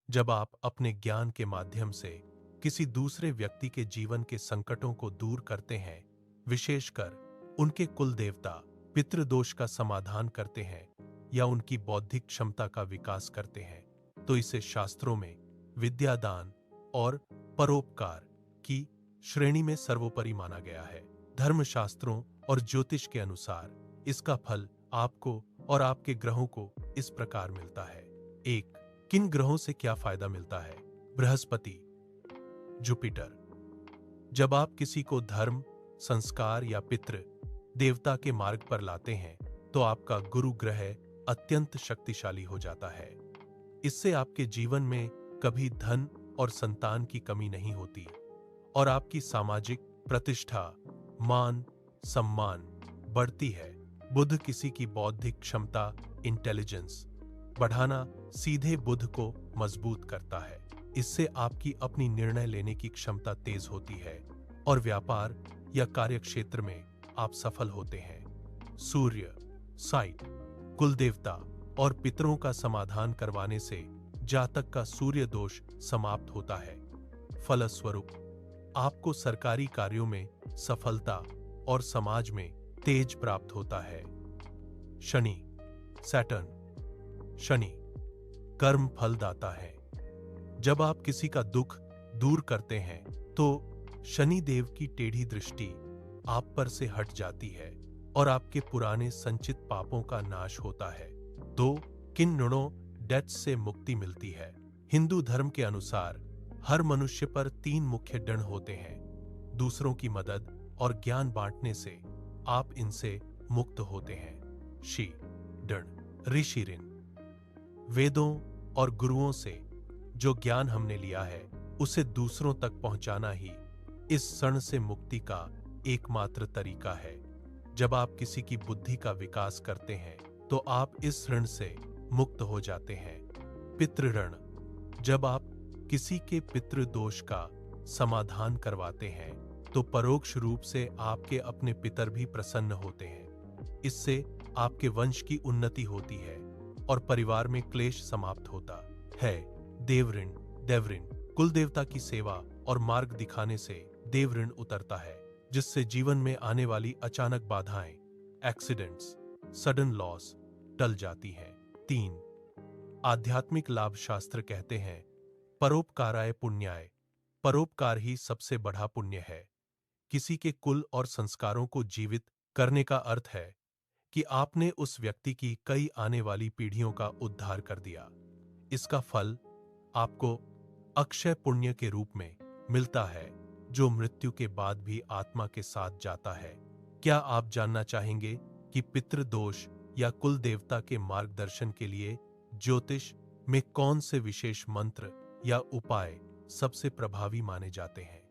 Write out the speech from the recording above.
जब आप अपने ज्ञान के माध्यम से किसी दूसरे व्यक्ति के जीवन के संकटों को दूर करते हैं, विशेषकर उनके कुल देवता पितृदोष का समाधान करते हैं या उनकी बौद्धिक क्षमता का विकास करते हैं, तो इसे शास्त्रों में विद्यादान और परोपकार की श्रेणी में सर्वोपरि माना गया है। धर्मशास्त्रों और ज्योतिष के अनुसार इसका फल आपको और आपके ग्रहों को इस प्रकार मिलता है। एक, किन ग्रहों से क्या फायदा मिलता है? बृहस्पति, जुपिटर। जब आप किसी को धर्म, संस्कार या पितृ देवता के मार्ग पर लाते हैं, तो आपका गुरु ग्रह अत्यंत शक्तिशाली हो जाता है। इससे आपके जीवन में कभी धन और संतान की कमी नहीं होती और आपकी सामाजिक प्रतिष्ठा, मान, सम्मान बढ़ती है। बुध किसी की बौद्धिक क्षमता, इंटेलिजेंस बढ़ाना सीधे बुध को मजबूत करता है। इससे आपकी अपनी निर्णय लेने की क्षमता तेज होती है और व्यापार या कार्यक्षेत्र में आप सफल होते हैं। सूर्य, साइट, कुलदेवता और पितरों का समाधान करवाने से जातक का सूर्य दोष समाप्त होता है। फलस्वरूप आपको सरकारी कार्यों में सफलता और समाज में तेज प्राप्त होता है। शनि, सैटर्न। शनि कर्म फलदाता है। जब आप किसी का दुख दूर करते हैं, तो शनि देव की टेढ़ी दृष्टि आप पर से हट जाती है और आपके पुराने संचित पापों का नाश होता है। दो, किन ऋणों डेट से मुक्ति मिलती है? हिंदू धर्म के अनुसार हर मनुष्य पर 3 मुख्य ऋण होते हैं। दूसरों की मदद और ज्ञान बांटने से आप इनसे मुक्त होते हैं। शी ऋण, ऋषि ऋण। वेदों और गुरुओं से जो ज्ञान हमने लिया है, उसे दूसरों तक पहुंचाना ही इस ऋण से मुक्ति का एकमात्र तरीका है। जब आप किसी की बुद्धि का विकास करते हैं, तो आप इस ऋण से मुक्त हो जाते हैं। पितृ ऋण। जब आप किसी के पितृ दोष का समाधान करवाते हैं, तो परोक्ष रूप से आपके अपने पितर भी प्रसन्न होते हैं। इससे आपके वंश की उन्नति होती है और परिवार में क्लेश समाप्त होता है। देव ऋण, देव ऋण। कुल देवता की सेवा और मार्ग दिखाने से देव ऋण उतरता है, जिससे जीवन में आने वाली अचानक बाधाएं, एक्सीडेंट्स, सडन लॉस टल जाती हैं। 3, आध्यात्मिक लाभ। शास्त्र कहते हैं, परोपकाराय पुण्याय। परोपकार ही सबसे बड़ा पुण्य है। किसी के कुल और संस्कारों को जीवित करने का अर्थ है कि आपने उस व्यक्ति की कई आने वाली पीढ़ियों का उद्धार कर दिया। इसका फल आपको अक्षय पुण्य के रूप में मिलता है, जो मृत्यु के बाद भी आत्मा के साथ जाता है। क्या आप जानना चाहेंगे कि पितृदोष या कुल देवता के मार्गदर्शन के लिए ज्योतिष में कौन से विशेष मंत्र या उपाय सबसे प्रभावी माने जाते हैं?